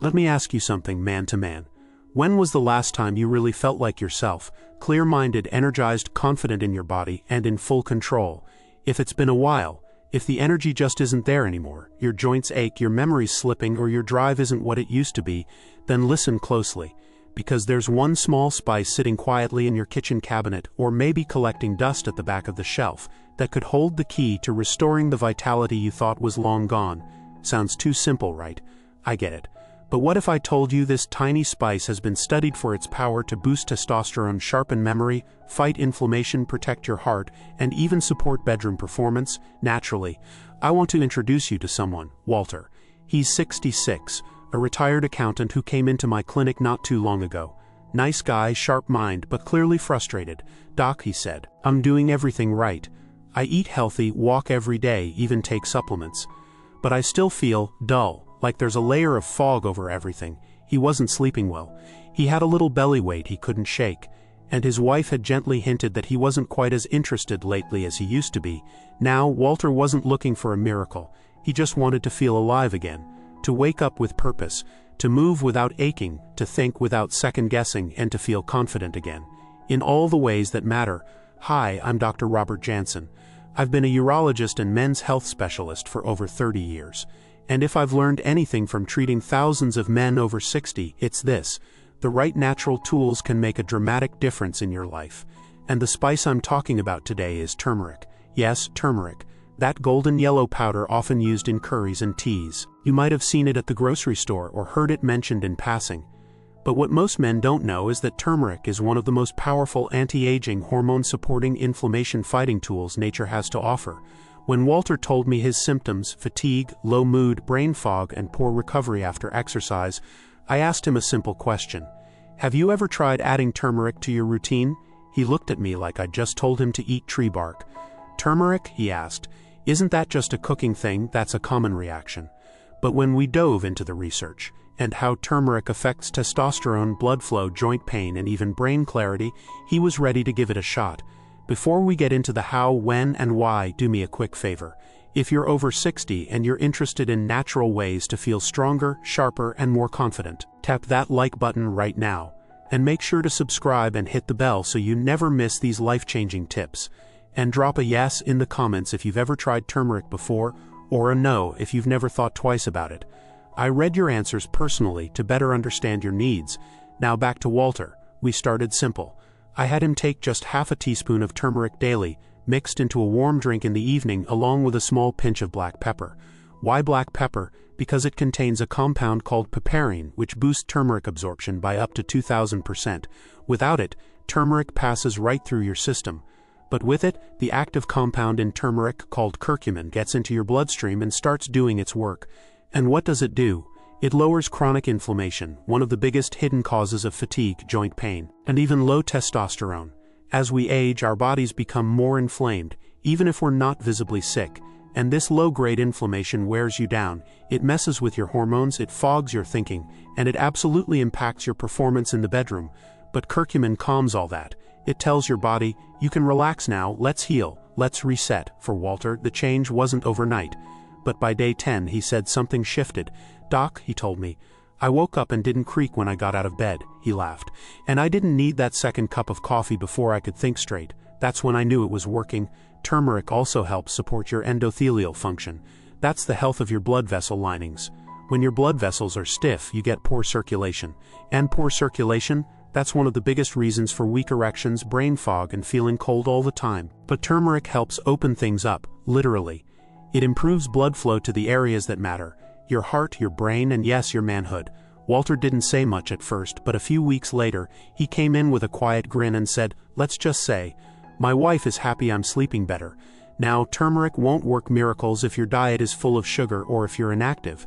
Let me ask you something, man to man. When was the last time you really felt like yourself, clear-minded, energized, confident in your body, and in full control? If it's been a while, if the energy just isn't there anymore, your joints ache, your memory's slipping, or your drive isn't what it used to be, then listen closely. Because there's one small spice sitting quietly in your kitchen cabinet, or maybe collecting dust at the back of the shelf, that could hold the key to restoring the vitality you thought was long gone. Sounds too simple, right? I get it. But what if I told you this tiny spice has been studied for its power to boost testosterone, sharpen memory, fight inflammation, protect your heart, and even support bedroom performance naturally? I want to introduce you to someone, Walter. He's 66, a retired accountant who came into my clinic not too long ago. Nice guy, sharp mind, but clearly frustrated. "Doc," he said, "I'm doing everything right. I eat healthy, walk every day, even take supplements. But I still feel dull. Like there's a layer of fog over everything." He wasn't sleeping well. He had a little belly weight he couldn't shake. And his wife had gently hinted that he wasn't quite as interested lately as he used to be. Now, Walter wasn't looking for a miracle. He just wanted to feel alive again. To wake up with purpose. To move without aching. To think without second-guessing. And to feel confident again. In all the ways that matter. Hi, I'm Dr. Robert Jansen. I've been a urologist and men's health specialist for over 30 years. And if I've learned anything from treating thousands of men over 60, it's this: the right natural tools can make a dramatic difference in your life. And the spice I'm talking about today is turmeric. Yes, turmeric. That golden yellow powder often used in curries and teas. You might have seen it at the grocery store or heard it mentioned in passing. But what most men don't know is that turmeric is one of the most powerful anti-aging, hormone-supporting, inflammation-fighting tools nature has to offer. When Walter told me his symptoms, fatigue, low mood, brain fog, and poor recovery after exercise, I asked him a simple question. "Have you ever tried adding turmeric to your routine?" He looked at me like I'd just told him to eat tree bark. "Turmeric?" he asked. "Isn't that just a cooking thing?" That's a common reaction. But when we dove into the research, and how turmeric affects testosterone, blood flow, joint pain, and even brain clarity, he was ready to give it a shot. Before we get into the how, when, and why, do me a quick favor. If you're over 60 and you're interested in natural ways to feel stronger, sharper, and more confident, tap that like button right now. And make sure to subscribe and hit the bell so you never miss these life-changing tips. And drop a yes in the comments if you've ever tried turmeric before, or a no if you've never thought twice about it. I read your answers personally to better understand your needs. Now back to Walter. We started simple. I had him take just half a teaspoon of turmeric daily, mixed into a warm drink in the evening along with a small pinch of black pepper. Why black pepper? Because it contains a compound called piperine, which boosts turmeric absorption by up to 2,000%. Without it, turmeric passes right through your system. But with it, the active compound in turmeric called curcumin gets into your bloodstream and starts doing its work. And what does it do? It lowers chronic inflammation, one of the biggest hidden causes of fatigue, joint pain, and even low testosterone. As we age, our bodies become more inflamed, even if we're not visibly sick. And this low-grade inflammation wears you down. It messes with your hormones, it fogs your thinking, and it absolutely impacts your performance in the bedroom. But curcumin calms all that. It tells your body, you can relax now, let's heal, let's reset. For Walter, the change wasn't overnight. But by day 10, he said something shifted. "Doc," he told me, "I woke up and didn't creak when I got out of bed." He laughed. "And I didn't need that second cup of coffee before I could think straight. That's when I knew it was working." Turmeric also helps support your endothelial function. That's the health of your blood vessel linings. When your blood vessels are stiff, you get poor circulation. And poor circulation? That's one of the biggest reasons for weak erections, brain fog, and feeling cold all the time. But turmeric helps open things up, literally. It improves blood flow to the areas that matter. Your heart, your brain, and yes, your manhood. Walter didn't say much at first, but a few weeks later, he came in with a quiet grin and said, "Let's just say, my wife is happy I'm sleeping better." Now, turmeric won't work miracles if your diet is full of sugar or if you're inactive.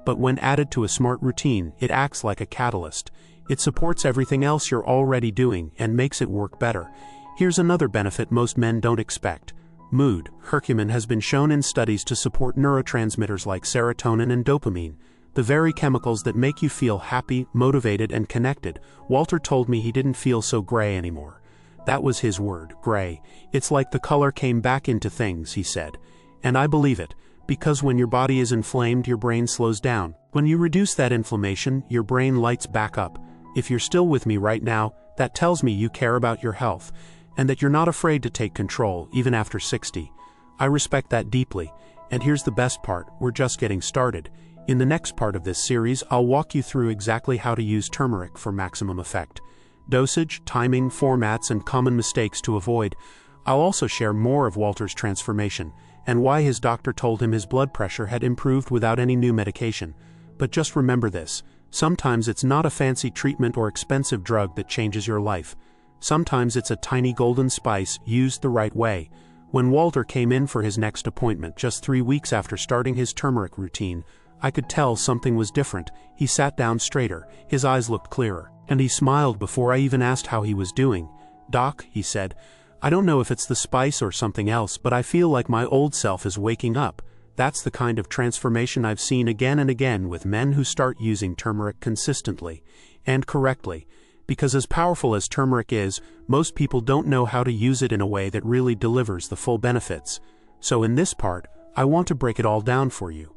But when added to a smart routine, it acts like a catalyst. It supports everything else you're already doing and makes it work better. Here's another benefit most men don't expect. Mood. Curcumin has been shown in studies to support neurotransmitters like serotonin and dopamine, the very chemicals that make you feel happy, motivated, and connected. Walter told me he didn't feel so gray anymore. That was his word, gray. It's like the color came back into things, he said. And I believe it, Because when your body is inflamed, your brain slows down. When you reduce that inflammation, your brain lights back up. If you're still with me right now, that tells me you care about your health, and that you're not afraid to take control, even after 60. I respect that deeply, and here's the best part, we're just getting started. In the next part of this series, I'll walk you through exactly how to use turmeric for maximum effect. Dosage, timing, formats, and common mistakes to avoid. I'll also share more of Walter's transformation, and why his doctor told him his blood pressure had improved without any new medication. But just remember this, sometimes it's not a fancy treatment or expensive drug that changes your life. Sometimes it's a tiny golden spice used the right way. When Walter came in for his next appointment just 3 weeks after starting his turmeric routine, I could tell something was different. He sat down straighter, his eyes looked clearer, and he smiled before I even asked how he was doing. "Doc," he said, "I don't know if it's the spice or something else, but I feel like my old self is waking up." That's the kind of transformation I've seen again and again with men who start using turmeric consistently and correctly. Because as powerful as turmeric is, most people don't know how to use it in a way that really delivers the full benefits. So in this part, I want to break it all down for you.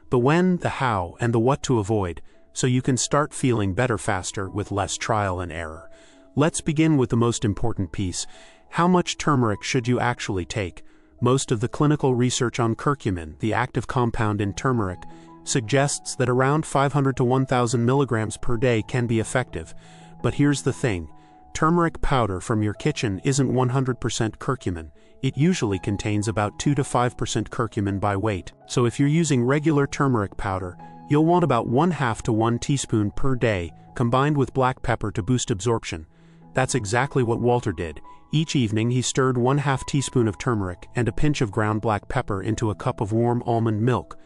The when, the how, and the what to avoid, so you can start feeling better faster with less trial and error. Let's begin with the most important piece. How much turmeric should you actually take? Most of the clinical research on curcumin, the active compound in turmeric, suggests that around 500 to 1,000 milligrams per day can be effective. But here's the thing. Turmeric powder from your kitchen isn't 100% curcumin. It usually contains about 2 to 5% curcumin by weight. So if you're using regular turmeric powder, you'll want about 1/2 to 1 teaspoon per day, combined with black pepper to boost absorption. That's exactly what Walter did. Each evening he stirred 1/2 teaspoon of turmeric and a pinch of ground black pepper into a cup of warm almond milk.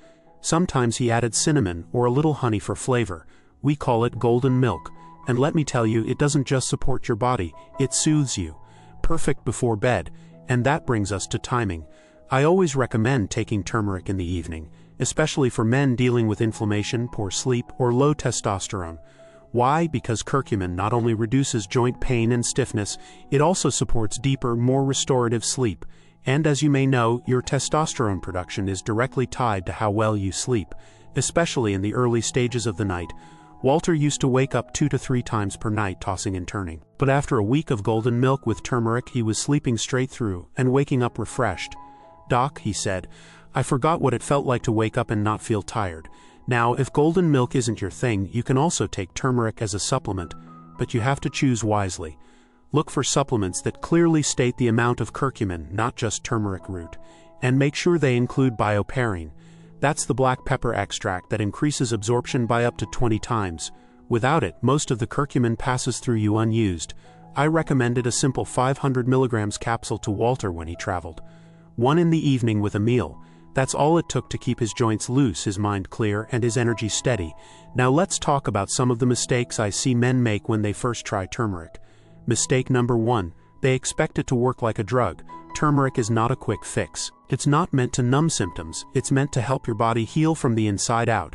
Sometimes he added cinnamon or a little honey for flavor. We call it golden milk. And let me tell you, it doesn't just support your body, it soothes you. Perfect before bed. And that brings us to timing. I always recommend taking turmeric in the evening, especially for men dealing with inflammation, poor sleep, or low testosterone. Why? Because curcumin not only reduces joint pain and stiffness, it also supports deeper, more restorative sleep. And as you may know, your testosterone production is directly tied to how well you sleep, especially in the early stages of the night. Walter used to wake up 2 to 3 times per night tossing and turning. But after a week of golden milk with turmeric, he was sleeping straight through and waking up refreshed. "Doc," he said, "I forgot what it felt like to wake up and not feel tired." Now, if golden milk isn't your thing, you can also take turmeric as a supplement, but you have to choose wisely. Look for supplements that clearly state the amount of curcumin, not just turmeric root, and make sure they include bioperine. That's the black pepper extract that increases absorption by up to 20 times. Without it, most of the curcumin passes through you unused. I recommended a simple 500 milligrams capsule to Walter when he traveled. One in the evening with a meal. That's all it took to keep his joints loose, his mind clear, and his energy steady. Now let's talk about some of the mistakes I see men make when they first try turmeric. Mistake number 1. They expect it to work like a drug. Turmeric is not a quick fix. It's not meant to numb symptoms, it's meant to help your body heal from the inside out.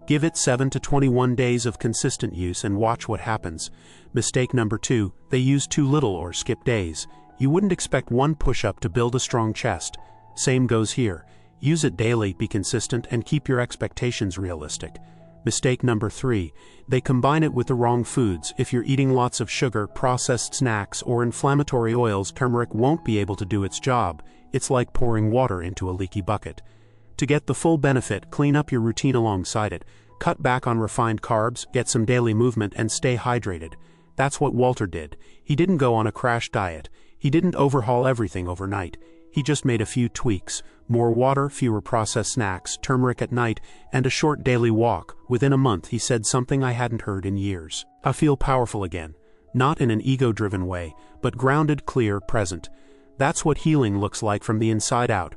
Give it 7 to 21 days of consistent use and watch what happens. Mistake number 2, they use too little or skip days. You wouldn't expect one push-up to build a strong chest. Same goes here. Use it daily, be consistent, and keep your expectations realistic. Mistake number 3, they combine it with the wrong foods. If you're eating lots of sugar, processed snacks, or inflammatory oils, turmeric won't be able to do its job. It's like pouring water into a leaky bucket. To get the full benefit, clean up your routine alongside it. Cut back on refined carbs, get some daily movement, and stay hydrated. That's what Walter did. He didn't go on a crash diet. He didn't overhaul everything overnight. He just made a few tweaks. More water, fewer processed snacks, turmeric at night, and a short daily walk. Within a month, he said something I hadn't heard in years. "I feel powerful again." Not in an ego-driven way, but grounded, clear, present. That's what healing looks like from the inside out.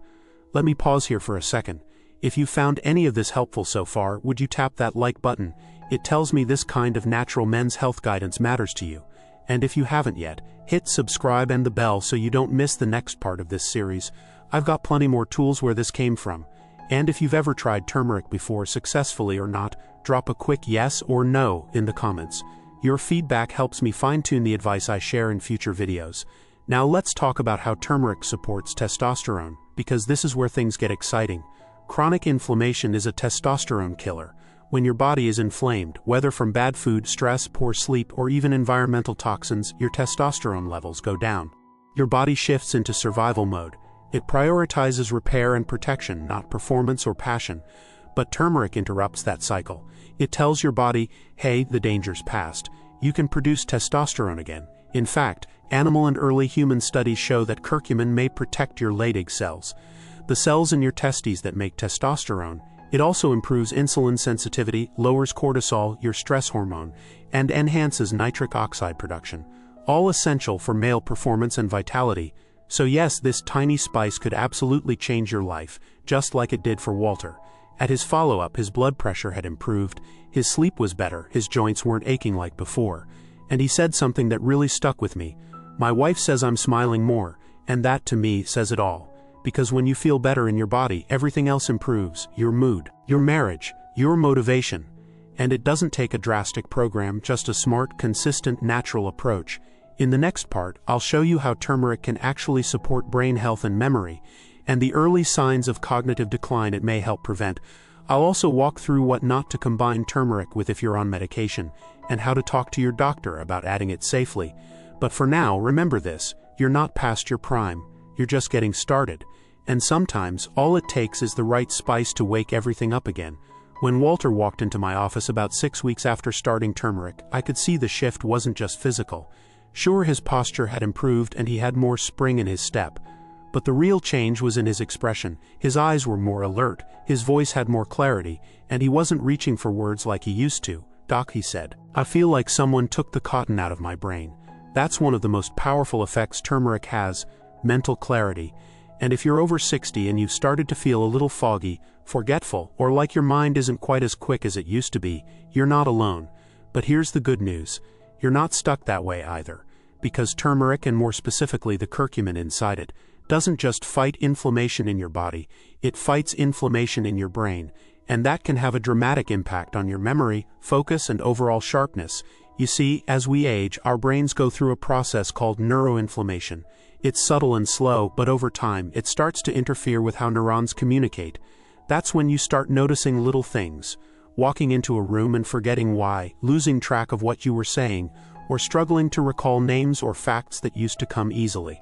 Let me pause here for a second. If you found any of this helpful so far, would you tap that like button? It tells me this kind of natural men's health guidance matters to you. And if you haven't yet, hit subscribe and the bell so you don't miss the next part of this series. I've got plenty more tools where this came from. And if you've ever tried turmeric before, successfully or not, drop a quick yes or no in the comments. Your feedback helps me fine-tune the advice I share in future videos. Now let's talk about how turmeric supports testosterone, because this is where things get exciting. Chronic inflammation is a testosterone killer. When your body is inflamed, whether from bad food, stress, poor sleep, or even environmental toxins, your testosterone levels go down. Your body shifts into survival mode. It prioritizes repair and protection, not performance or passion. But turmeric interrupts that cycle. It tells your body, hey, the danger's past. You can produce testosterone again. In fact, animal and early human studies show that curcumin may protect your Leydig cells, the cells in your testes that make testosterone. It also improves insulin sensitivity, lowers cortisol, your stress hormone, and enhances nitric oxide production, all essential for male performance and vitality. So yes, this tiny spice could absolutely change your life, just like it did for Walter. At his follow-up, his blood pressure had improved, his sleep was better, his joints weren't aching like before. And he said something that really stuck with me. My wife says I'm smiling more, and that to me says it all. Because when you feel better in your body, everything else improves, your mood, your marriage, your motivation. And it doesn't take a drastic program, just a smart, consistent, natural approach. In the next part, I'll show you how turmeric can actually support brain health and memory, and the early signs of cognitive decline it may help prevent. I'll also walk through what not to combine turmeric with if you're on medication, and how to talk to your doctor about adding it safely. But for now, remember this, you're not past your prime, you're just getting started. And sometimes, all it takes is the right spice to wake everything up again. When Walter walked into my office about 6 weeks after starting turmeric, I could see the shift wasn't just physical. Sure, his posture had improved and he had more spring in his step. But the real change was in his expression. His eyes were more alert, his voice had more clarity, and he wasn't reaching for words like he used to. "Doc," he said, "I feel like someone took the cotton out of my brain." That's one of the most powerful effects turmeric has, mental clarity. And if you're over 60 and you've started to feel a little foggy, forgetful, or like your mind isn't quite as quick as it used to be, you're not alone. But here's the good news. You're not stuck that way either. Because turmeric, and more specifically the curcumin inside it, doesn't just fight inflammation in your body, it fights inflammation in your brain. And that can have a dramatic impact on your memory, focus, and overall sharpness. You see, as we age, our brains go through a process called neuroinflammation. It's subtle and slow, but over time, it starts to interfere with how neurons communicate. That's when you start noticing little things. Walking into a room and forgetting why, losing track of what you were saying, or struggling to recall names or facts that used to come easily.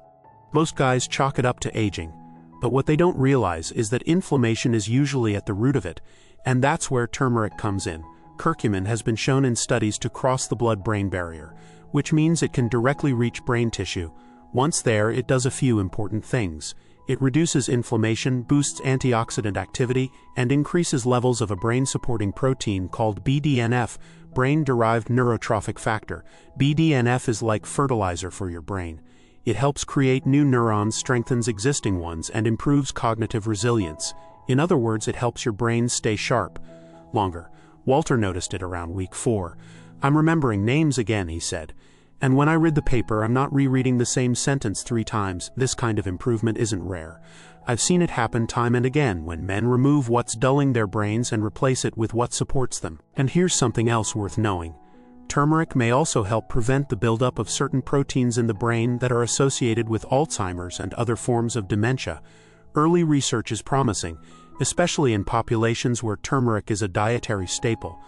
Most guys chalk it up to aging. But what they don't realize is that inflammation is usually at the root of it, and that's where turmeric comes in. Curcumin has been shown in studies to cross the blood-brain barrier, which means it can directly reach brain tissue. Once there, it does a few important things. It reduces inflammation, boosts antioxidant activity, and increases levels of a brain-supporting protein called BDNF, brain-derived neurotrophic factor. BDNF is like fertilizer for your brain. It helps create new neurons, strengthens existing ones, and improves cognitive resilience. In other words, it helps your brain stay sharp longer. Walter noticed it around week 4. "I'm remembering names again," he said. "And when I read the paper, I'm not rereading the same sentence 3 times. This kind of improvement isn't rare. I've seen it happen time and again when men remove what's dulling their brains and replace it with what supports them." And here's something else worth knowing. Turmeric may also help prevent the buildup of certain proteins in the brain that are associated with Alzheimer's and other forms of dementia. Early research is promising, especially in populations where turmeric is a dietary staple,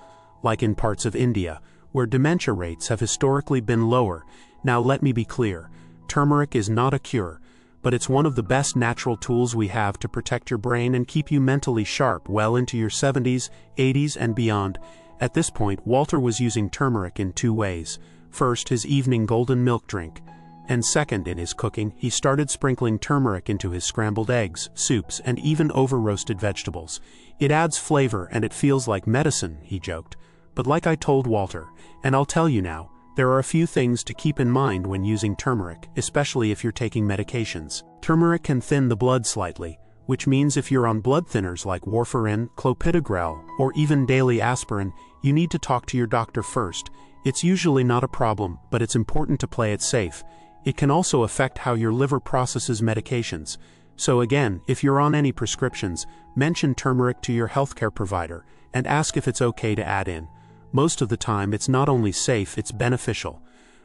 like in parts of India, where dementia rates have historically been lower. Now let me be clear, turmeric is not a cure, but it's one of the best natural tools we have to protect your brain and keep you mentally sharp well into your 70s, 80s, and beyond. At this point, Walter was using turmeric in 2 ways. First, his evening golden milk drink. And second, in his cooking, he started sprinkling turmeric into his scrambled eggs, soups, and even over-roasted vegetables. "It adds flavor and it feels like medicine," he joked. But like I told Walter, and I'll tell you now, there are a few things to keep in mind when using turmeric, especially if you're taking medications. Turmeric can thin the blood slightly, which means if you're on blood thinners like warfarin, clopidogrel, or even daily aspirin, you need to talk to your doctor first. It's usually not a problem, but it's important to play it safe. It can also affect how your liver processes medications. So again, if you're on any prescriptions, mention turmeric to your healthcare provider and ask if it's okay to add in. Most of the time, it's not only safe, it's beneficial.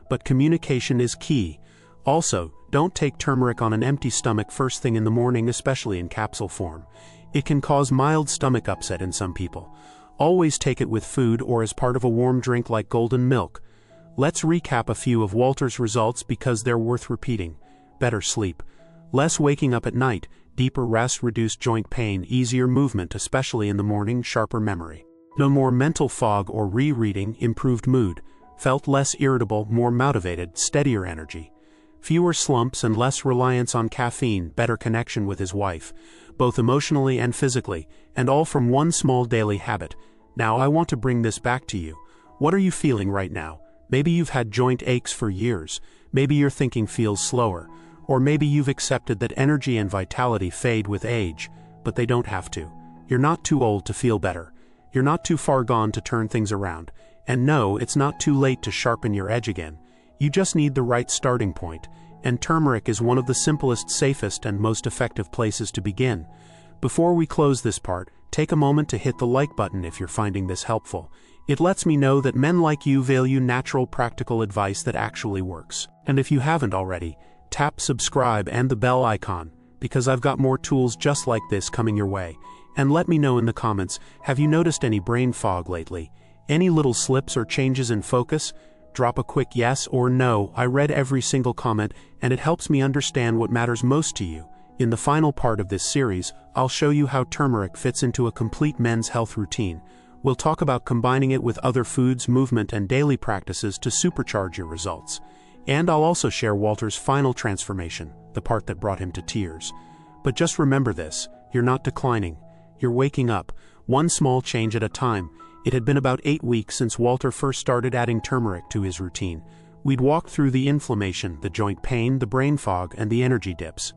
But communication is key. Also, don't take turmeric on an empty stomach first thing in the morning, especially in capsule form. It can cause mild stomach upset in some people. Always take it with food or as part of a warm drink like golden milk. Let's recap a few of Walter's results because they're worth repeating. Better sleep. Less waking up at night, deeper rest, reduced joint pain, easier movement, especially in the morning, sharper memory. No more mental fog or rereading, improved mood. Felt less irritable, more motivated, steadier energy. Fewer slumps and less reliance on caffeine, better connection with his wife, both emotionally and physically, and all from one small daily habit. Now I want to bring this back to you. What are you feeling right now? Maybe you've had joint aches for years. Maybe your thinking feels slower. Or maybe you've accepted that energy and vitality fade with age, but they don't have to. You're not too old to feel better. You're not too far gone to turn things around. And no, it's not too late to sharpen your edge again. You just need the right starting point. And turmeric is one of the simplest, safest, and most effective places to begin. Before we close this part, take a moment to hit the like button if you're finding this helpful. It lets me know that men like you value natural, practical advice that actually works. And if you haven't already, tap subscribe and the bell icon, because I've got more tools just like this coming your way. And let me know in the comments, have you noticed any brain fog lately? Any little slips or changes in focus? Drop a quick yes or no. I read every single comment, and it helps me understand what matters most to you. In the final part of this series, I'll show you how turmeric fits into a complete men's health routine. We'll talk about combining it with other foods, movement, and daily practices to supercharge your results. And I'll also share Walter's final transformation, the part that brought him to tears. But just remember this, you're not declining. You're waking up, one small change at a time. It had been about 8 weeks since Walter first started adding turmeric to his routine. We'd walked through the inflammation, the joint pain, the brain fog, and the energy dips.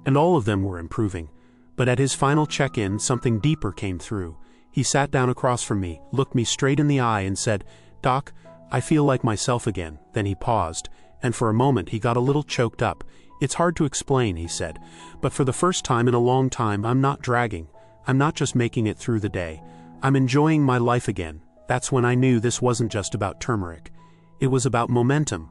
And all of them were improving. But at his final check-in, something deeper came through. He sat down across from me, looked me straight in the eye, and said, "Doc, I feel like myself again." Then he paused, and for a moment he got a little choked up. "It's hard to explain," he said, "but for the first time in a long time, I'm not dragging. I'm not just making it through the day. I'm enjoying my life again." That's when I knew this wasn't just about turmeric. It was about momentum,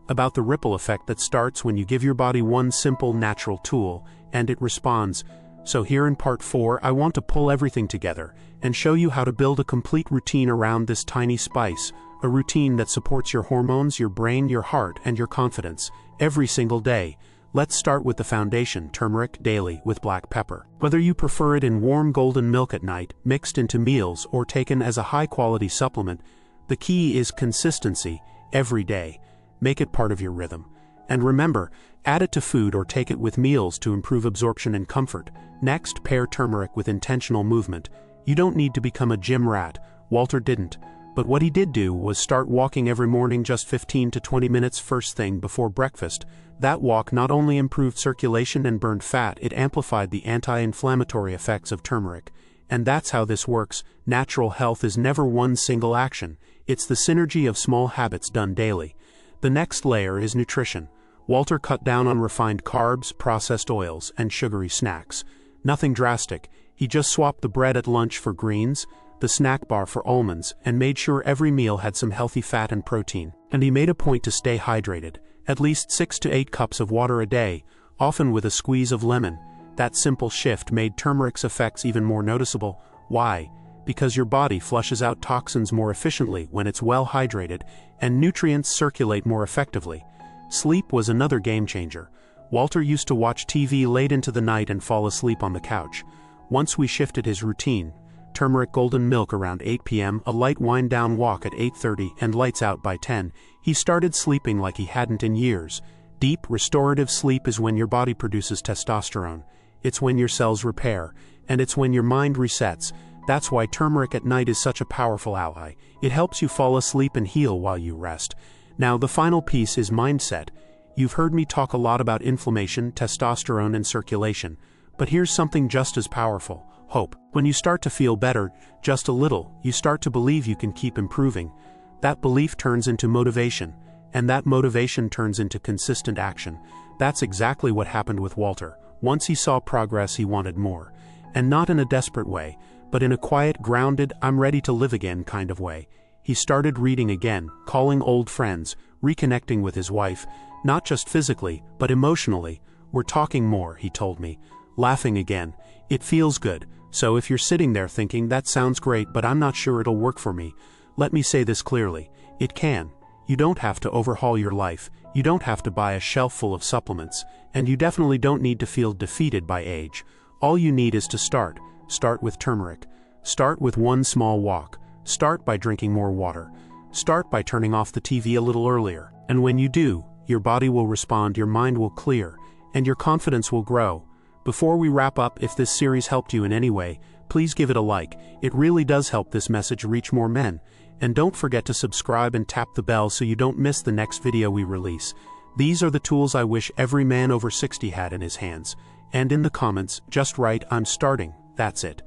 about the ripple effect that starts when you give your body one simple, natural tool, and it responds. So here in part 4, I want to pull everything together and show you how to build a complete routine around this tiny spice, a routine that supports your hormones, your brain, your heart, and your confidence, every single day. Let's start with the foundation, turmeric daily with black pepper. Whether you prefer it in warm golden milk at night, mixed into meals, or taken as a high-quality supplement, the key is consistency, every day. Make it part of your rhythm. And remember, add it to food or take it with meals to improve absorption and comfort. Next, pair turmeric with intentional movement. You don't need to become a gym rat. Walter didn't. But what he did do was start walking every morning, just 15 to 20 minutes first thing before breakfast. That walk not only improved circulation and burned fat, it amplified the anti-inflammatory effects of turmeric. And that's how this works. Natural health is never one single action. It's the synergy of small habits done daily. The next layer is nutrition. Walter cut down on refined carbs, processed oils, and sugary snacks. Nothing drastic. He just swapped the bread at lunch for greens, the snack bar for almonds, and made sure every meal had some healthy fat and protein. And he made a point to stay hydrated. At least 6 to 8 cups of water a day, often with a squeeze of lemon. That simple shift made turmeric's effects even more noticeable. Why? Because your body flushes out toxins more efficiently when it's well hydrated, and nutrients circulate more effectively. Sleep was another game changer. Walter used to watch TV late into the night and fall asleep on the couch. Once we shifted his routine, turmeric golden milk around 8 p.m., a light wind-down walk at 8:30, and lights out by 10, he started sleeping like he hadn't in years. Deep, restorative sleep is when your body produces testosterone. It's when your cells repair, and it's when your mind resets. That's why turmeric at night is such a powerful ally. It helps you fall asleep and heal while you rest. Now, the final piece is mindset. You've heard me talk a lot about inflammation, testosterone, and circulation. But here's something just as powerful: hope. When you start to feel better, just a little, you start to believe you can keep improving. That belief turns into motivation, and that motivation turns into consistent action. That's exactly what happened with Walter. Once he saw progress, he wanted more. And not in a desperate way, but in a quiet, grounded, I'm ready to live again kind of way. He started reading again, calling old friends, reconnecting with his wife, not just physically, but emotionally. We're talking more, he told me. Laughing again. It feels good. So if you're sitting there thinking, that sounds great but I'm not sure it'll work for me, let me say this clearly, it can. You don't have to overhaul your life, you don't have to buy a shelf full of supplements, and you definitely don't need to feel defeated by age. All you need is to start. Start with turmeric. Start with one small walk. Start by drinking more water. Start by turning off the TV a little earlier. And when you do, your body will respond, your mind will clear, and your confidence will grow. Before we wrap up, if this series helped you in any way, please give it a like. It really does help this message reach more men. And don't forget to subscribe and tap the bell so you don't miss the next video we release. These are the tools I wish every man over 60 had in his hands. And in the comments, just write, "I'm starting." That's it.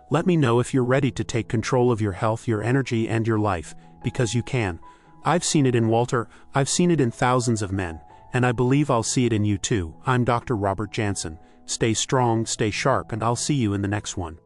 Let me know if you're ready to take control of your health, your energy, and your life, because you can. I've seen it in Walter, I've seen it in thousands of men, and I believe I'll see it in you too. I'm Dr. Robert Jansen. Stay strong, stay sharp, and I'll see you in the next one.